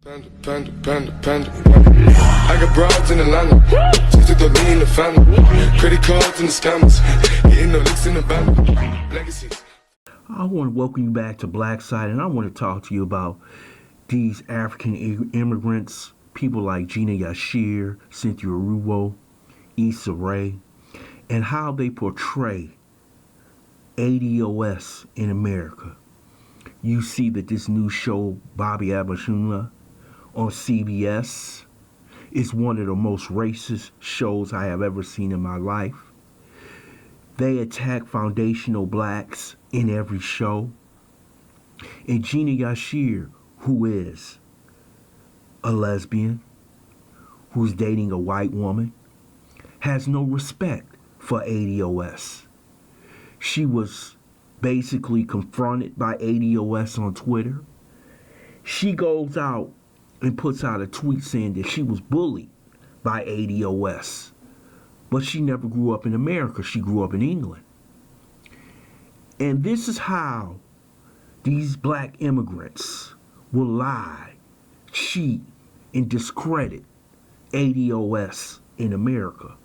Panda. I got broads in Atlanta. Just took the lean in the family. Credit cards and the scammers. Hitting the licks in the band. Legacies. I want to welcome you back to Black Side, and I want to talk to you about these African immigrants, people like Gina Yashere, Cythina, Erivo, Issa Rae, and how they portray ADOS in America. You see that this new show, Bobby Abashunla, on CBS is one of the most racist shows I have ever seen in my life. They attack foundational blacks in every show. And Gina Yashere, who is a lesbian, who's dating a white woman, has no respect for ADOS. She was basically confronted by ADOS on Twitter. She goes out and puts out a tweet saying that she was bullied by ADOS. But she never grew up in America. She grew up in England. And this is how these black immigrants will lie, cheat, and discredit ADOS in America.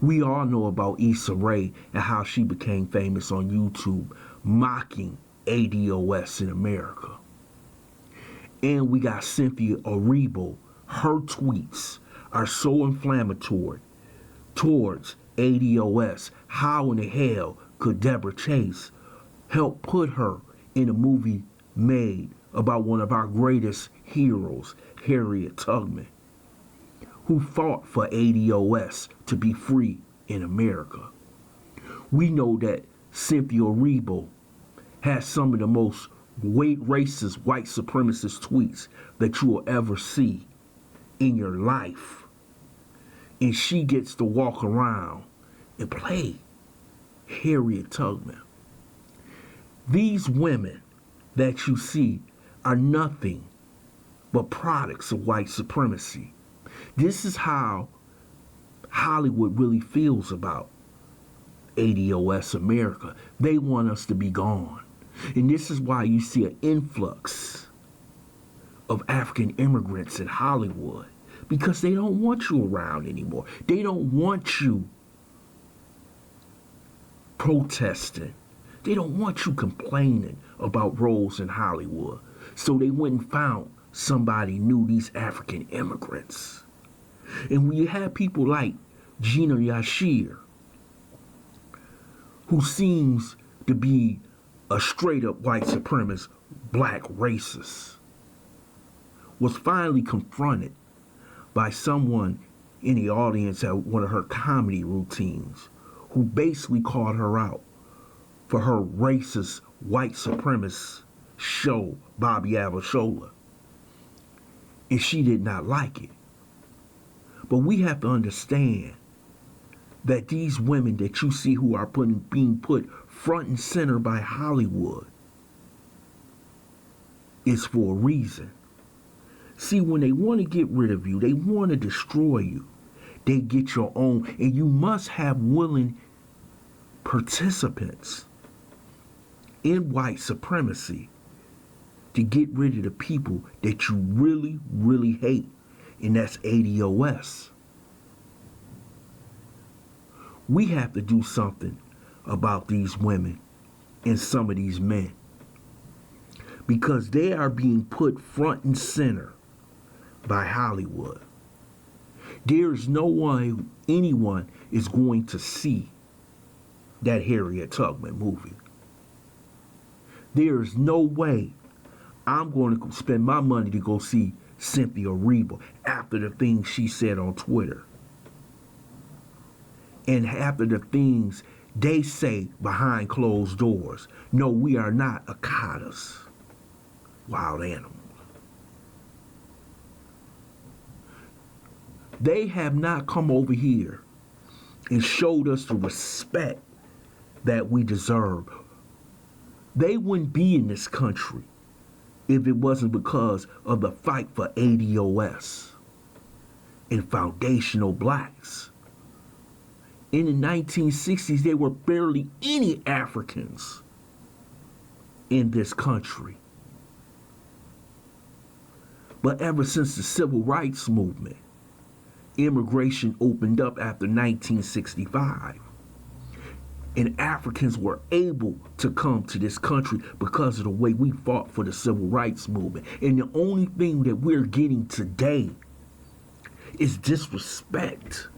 We all know about Issa Rae and how she became famous on YouTube mocking ADOS in America. And we got Cythina Erivo. Her tweets are so inflammatory towards ADOS. How in the hell could Deborah Chase help put her in a movie made about one of our greatest heroes, Harriet Tubman, who fought for ADOS to be free in America? We know that Cythina Erivo has some of the most racist, white supremacist tweets that you will ever see in your life. And she gets to walk around and play Harriet Tubman. These women that you see are nothing but products of white supremacy. This is how Hollywood really feels about ADOS America. They want us to be gone. And this is why you see an influx of African immigrants in Hollywood, because they don't want you around anymore. They don't want you protesting. They don't want you complaining about roles in Hollywood. So they went and found somebody new, these African immigrants. And when you have people like Gina Yashere, who seems to be a straight-up white supremacist, black racist, was finally confronted by someone in the audience at one of her comedy routines who basically called her out for her racist, white supremacist show, Bobby Abashunla. And she did not like it. But we have to understand that these women that you see who are being put front and center by Hollywood is for a reason. See, when they want to get rid of you, they want to destroy you, they get your own, and you must have willing participants in white supremacy to get rid of the people that you really, really hate, and that's ADOS. We have to do something about these women and some of these men, because they are being put front and center by Hollywood. There is no way anyone is going to see that Harriet Tubman movie. There is no way I'm going to spend my money to go see Cythina Erivo after the things she said on Twitter. And after the things they say behind closed doors. No, we are not ikatas, wild animals. They have not come over here and showed us the respect that we deserve. They wouldn't be in this country if it wasn't because of the fight for ADOS and foundational blacks. In the 1960s, there were barely any Africans in this country. But ever since the civil rights movement, immigration opened up after 1965. And Africans were able to come to this country because of the way we fought for the civil rights movement. And the only thing that we're getting today is disrespect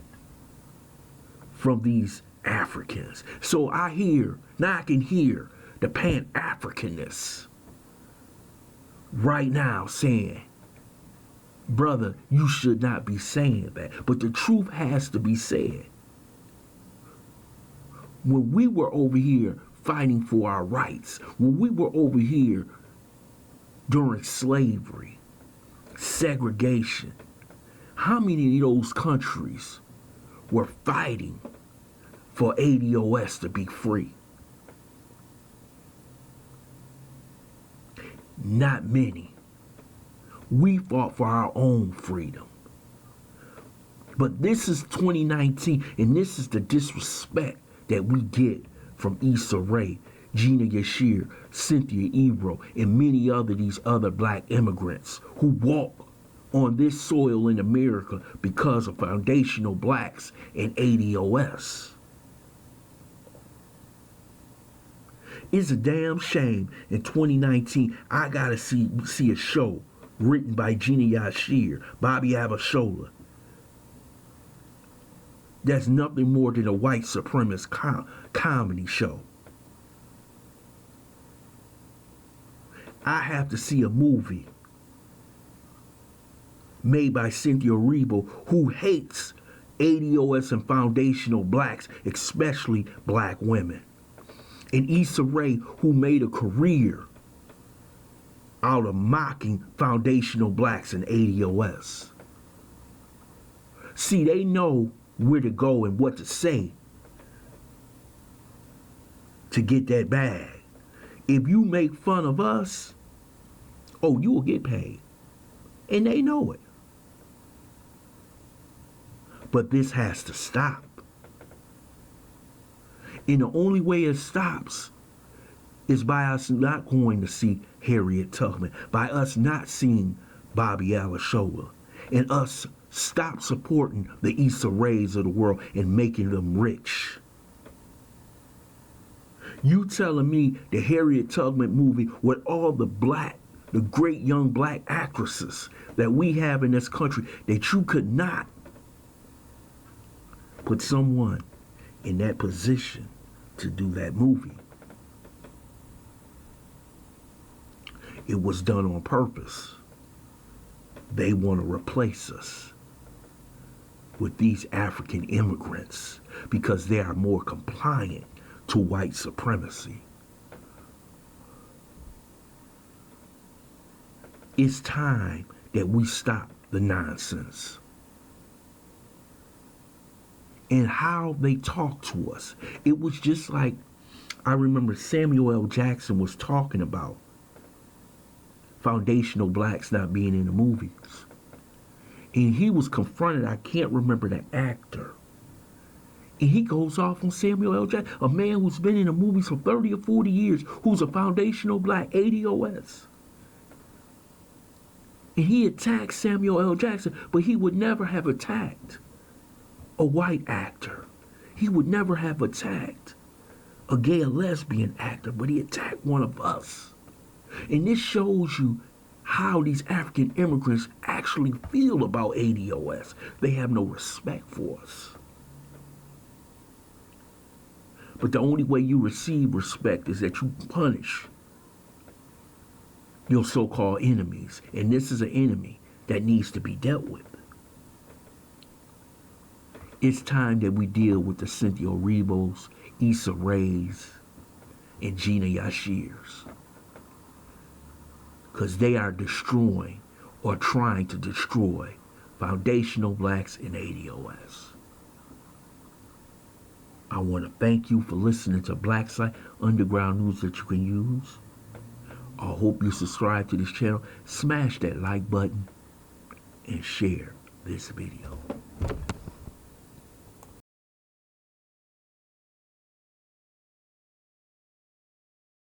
from these Africans. So I can hear the Pan-Africanists right now saying, brother, you should not be saying that. But the truth has to be said. When we were over here fighting for our rights, when we were over here during slavery, segregation, how many of those countries were fighting for ADOS to be free? Not many. We fought for our own freedom. But this is 2019, and this is the disrespect that we get from Issa Rae, Gina Yashere, CYNTHIA, Erivo, and many these other black immigrants who walk on this soil in America because of foundational blacks and ADOS. It's a damn shame in 2019 I gotta see a show written by Gina Yashere, Bobby Abishola. That's nothing more than a white supremacist comedy show. I have to see a movie made by Cynthia Erivo, who hates ADOS and foundational blacks, especially black women. And Issa Rae, who made a career out of mocking foundational blacks and ADOS. See, they know where to go and what to say to get that bag. If you make fun of us, oh, you will get paid. And they know it. But this has to stop. And the only way it stops is by us not going to see Harriet Tubman, by us not seeing Bobby Abishola, and us stop supporting the Issa Raes of the world and making them rich. You telling me the Harriet Tubman movie with all the great young black actresses that we have in this country, that you could not put someone in that position to do that movie? It was done on purpose. They want to replace us with these African immigrants because they are more compliant to white supremacy. It's time that we stop the nonsense. And how they talk to us. It was just like, I remember Samuel L. Jackson was talking about foundational blacks not being in the movies. And he was confronted, I can't remember the actor. And he goes off on Samuel L. Jackson, a man who's been in the movies for 30 or 40 years, who's a foundational black, ADOS. And he attacked Samuel L. Jackson, but he would never have attacked a white actor. He would never have attacked a gay or lesbian actor, but he attacked one of us. And this shows you how these African immigrants actually feel about ADOS. They have no respect for us. But the only way you receive respect is that you punish your so-called enemies. And this is an enemy that needs to be dealt with. It's time that we deal with the Cynthias Erivos, Issa Raes, and Gina Yasheres. Because they are destroying or trying to destroy foundational blacks and ADOS. I want to thank you for listening to Black Site Underground News that you can use. I hope you subscribe to this channel, smash that like button, and share this video.